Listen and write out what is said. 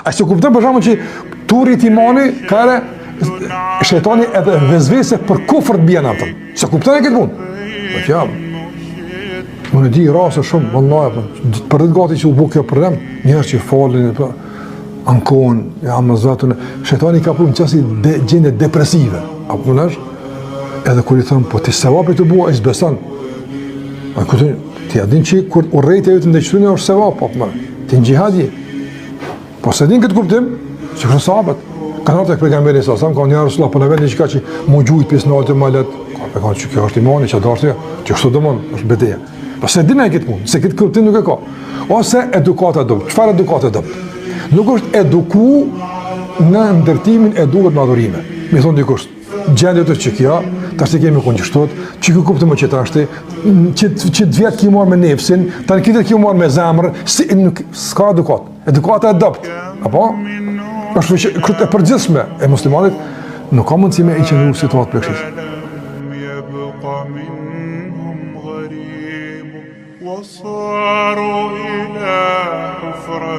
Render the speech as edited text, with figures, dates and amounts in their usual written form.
A se kupton për shkakun që turi i timani ka shejtani edhe vezvese për kufër të bien atë. Se kupton e këtë punë. Po ja. Unë di rase shumë, vallahi, për të gati që u bë kjo problem, njerëz që folin po ankon, ja më zotun, shejtani ka punë çasi gjendje depresive. Apo punosh? Edhe kur I thon po ti sevapi të bua, ai s'beson. A kupton? Ti a din që kur urrejtë vetë ndeshtunë është sevap, po më. Ti në xhihad je. Po se din këtë kuptim, që kërë sahabët, kanë ardhur tek pejgamberi sa ka një Rasulullah po në vendin që ka që mu gjujt pjesë në altë malet, ka kanë që kjo është imani, që dartë, që kështu dëmon, është beteja. Po se din ai këtë punë, se këtë kuptim nuk e ka. Ose edukata dopt. Çfarë edukate dopt? Nuk është eduku në ndërtimin e duhur madhurime. Mi thon dikush, gjendje të që kjo, tash kemi konjështot, që kjo kuptim që tashti, që të vjet ki marr me nefsin, tani këtë ki marr me zemër, si nuk s'ka edukat. Edukata e dopt. Apo? Është këtë e përgjithshme e muslimanit, nuk ka mundësi me I qenë situatë prekshishme.